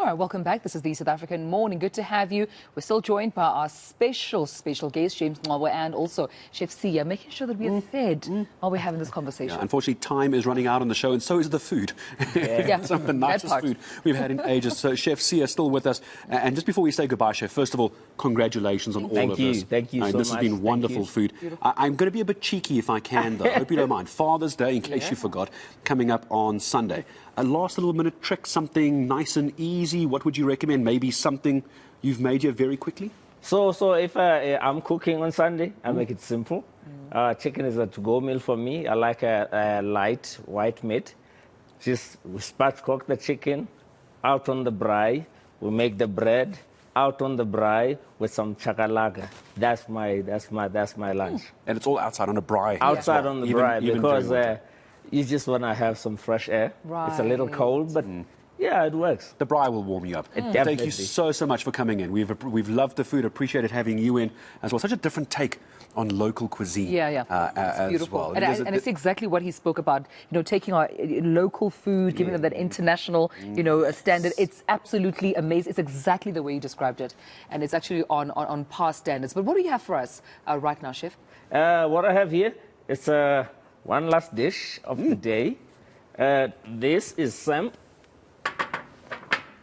are. Welcome back. This is the South African Morning. Good to have you. We're still joined by our special guest, James Ngcobo, and also Chef Sia, making sure that we are fed while we're having this conversation. Yeah, unfortunately, time is running out on the show, and so is the food. Yeah. Some of the nicest food we've had in ages. So Chef Sia still with us. And just before we say goodbye, Chef, first of all, congratulations on all of this. Thank you so much. This has been wonderful food. I'm going to be a bit cheeky if I can, though. I hope you don't mind. Father's Day, in case you forgot, coming up on Sunday. A last little minute trick, something nice and easy. What would you recommend? Maybe something you've made here very quickly? So if I'm cooking on Sunday, I make it simple. Chicken is a to-go meal for me. I like a light white meat. Just we spatch cook the chicken out on the braai. We make the bread out on the braai with some chakalaka. That's my lunch. And it's all outside on a braai. Outside on the braai because you just want to have some fresh air. Right. It's a little cold, but yeah, it works. The braai will warm you up. Thank you so much for coming in. We've loved the food. Appreciated having you in as well. Such a different take on local cuisine. It's beautiful. As well. And it's exactly what he spoke about. You know, taking our local food, giving them that international, standard. It's absolutely amazing. It's exactly the way you described it, and it's actually on past standards. But what do you have for us right now, Chef? What I have here is one last dish of the day. This is sam.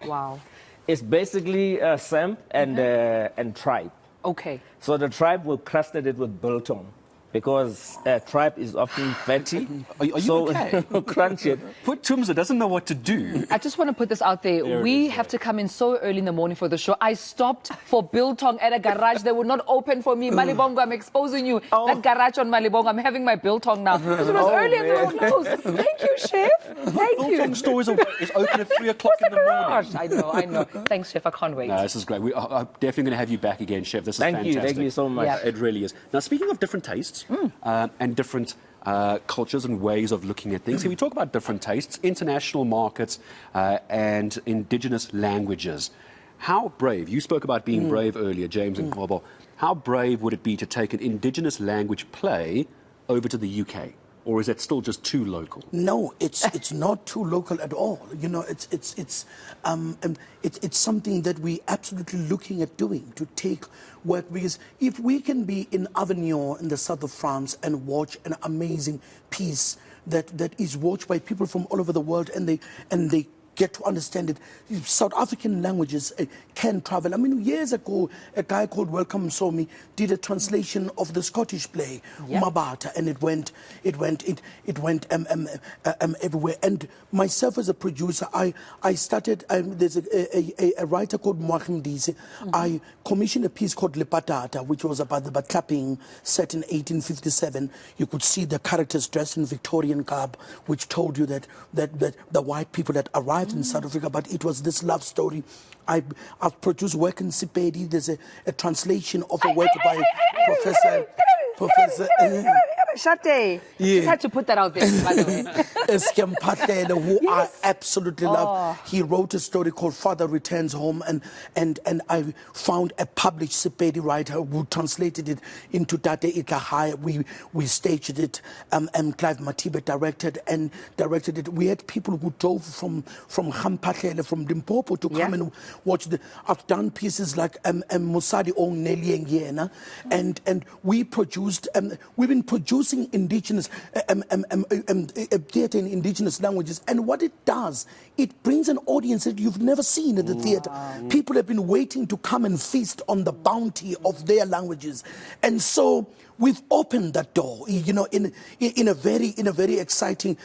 Wow. It's basically sam and tripe. Okay. So the tripe will crusted it with biltong because tripe is often fatty. Are you so okay? Crunch it. Poor Tumza doesn't know what to do. I just want to put this out there. We have to come in so early in the morning for the show. I stopped for biltong at a garage. They would not open for me. Malibongo, I'm exposing you. That garage on Malibongo, I'm having my biltong now. Because it was early and they were closed. Thank you, Chef. Thank you. Biltong store is open at 3 o'clock in the morning. I know. Thanks, Chef. I can't wait. No, this is great. We are definitely going to have you back again, Chef. This is fantastic. Thank you so much. Yeah. It really is. Now, speaking of different tastes and different cultures and ways of looking at things, here we talk about different tastes, international markets, and indigenous languages. How brave, you spoke about being brave earlier, James Ngcobo. How brave would it be to take an indigenous language play over to the UK? Or is it still just too local? No, it's not too local at all. You know, it's something that we absolutely looking at doing to take work, because if we can be in Avignon in the south of France and watch an amazing piece that is watched by people from all over the world and they get to understand it. South African languages can travel. I mean, years ago, a guy called Welcome Somi did a translation of the Scottish play Mabata, and it went everywhere. And myself as a producer, I started. There's a writer called Moachim Dise. I commissioned a piece called Lepatata, which was about the Batlapping set in 1857. You could see the characters dressed in Victorian garb, which told you that the white people that arrived in South Africa, but it was this love story. I've produced work in Sipedi. There's a translation of a work by Professor. Shate. Just had to put that out there, by the way. Eskem Patel, who I absolutely love. He wrote a story called Father Returns Home, and I found a published Sepedi writer who translated it into Tate Itahai. We staged it, and Clive Matibe directed it. We had people who drove from Hampatele, from Limpopo to come and watch I've done pieces like Musadi Ong Nelly and Yena, and we've been producing indigenous theatre in indigenous languages, and what it does, it brings an audience that you've never seen at the theatre. People have been waiting to come and feast on the bounty of their languages, and so we've opened that door, in a very exciting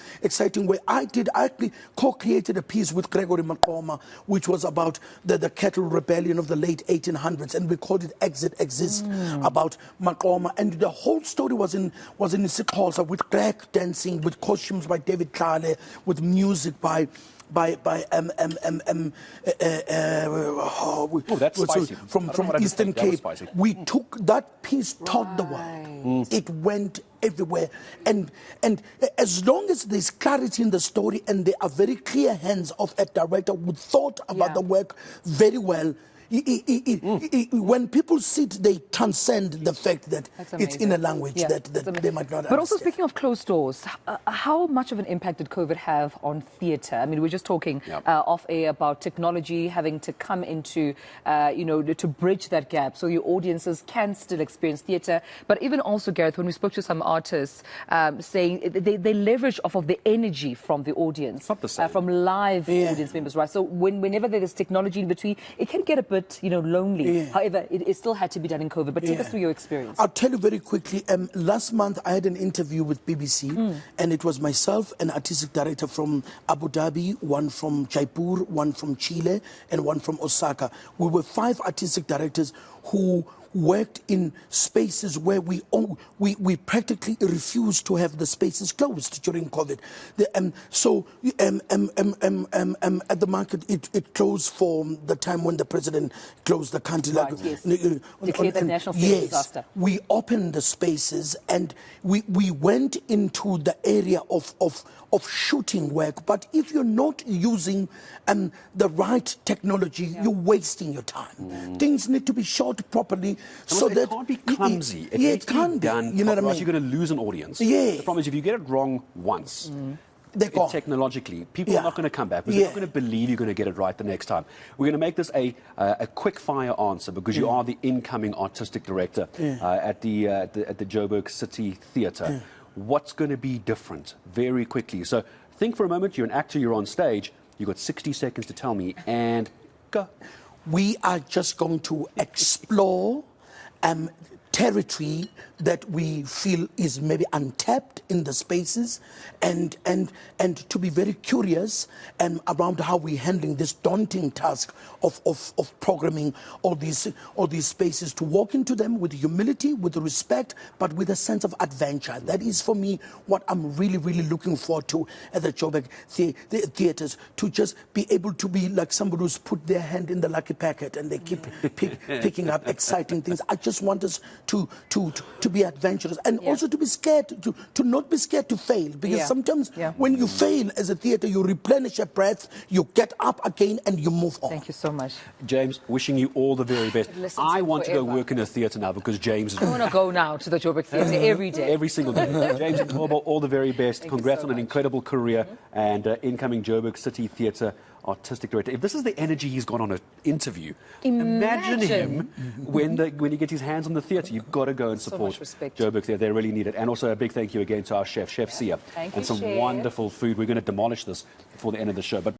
way. I actually co-created a piece with Gregory Maqoma, which was about the cattle rebellion of the late 1800s, and we called it Exit Exists, about Maqoma, and the whole story was in Isixhosa, with Greg dancing, with costumes by David Tlale, with music by that's spicy. From Eastern Cape. We took that piece, taught the world. It went everywhere, and as long as there's clarity in the story and there are very clear hands of a director who thought about the work very well, when people sit, they transcend the fact that it's in a language that they might not understand. But also, speaking of closed doors, how much of an impact did COVID have on theatre? I mean, we're just talking off air about technology having to come into, to bridge that gap so your audiences can still experience theatre. But even also, Gareth, when we spoke to some artists saying they leverage off of the energy from the audience, from live audience members, right? So whenever there is technology in between, it can get a bit, lonely. However, it still had to be done in COVID. But take us through your experience. I'll tell you very quickly. Last month, I had an interview with BBC, and it was myself, an artistic director from Abu Dhabi, one from Jaipur, one from Chile, and one from Osaka. We were 5 artistic directors who worked in spaces where we practically refused to have the spaces closed during COVID. At the market, it closed for the time when the president closed the country. Right, declared the national state disaster. We opened the spaces and we went into the area of shooting work. But if you're not using the right technology, you're wasting your time. Things need to be shot properly. So it that can't be clumsy. It can't be done. You know what I mean? You're going to lose an audience. Yeah. The problem is if you get it wrong once, technologically, people are not going to come back because they're not going to believe you're going to get it right the next time. We're going to make this a quick fire answer because you are the incoming artistic director at the Joburg City Theatre. What's going to be different? Very quickly. So think for a moment. You're an actor. You're on stage. You've got 60 seconds to tell me, and go. We are just going to explore territory that we feel is maybe untapped in the spaces, and to be very curious around how we're handling this daunting task of programming all these spaces, to walk into them with humility, with respect, but with a sense of adventure. That is, for me, what I'm really, really looking forward to at the Joburg theatres, to just be able to be like somebody who's put their hand in the lucky packet and they keep picking up exciting things. I just want us to be adventurous and also to be scared, to not be scared to fail, because sometimes when you fail as a theatre, you replenish your breath, you get up again and you move on. Thank you so much. James, wishing you all the very best. I want to go work in a theatre now because James is... I want to go now to the Joburg Theatre every day. Every single day. James Ngcobo, all the very best. Congrats on an incredible career and incoming Joburg City Theatre artistic director. If this is the energy he's got on an interview, imagine him when he gets his hands on the theatre. You've got to go and support Joburg Theatre. They really need it. And also a big thank you again to our chef, Chef Sia, and some wonderful food. We're going to demolish this before the end of the show. But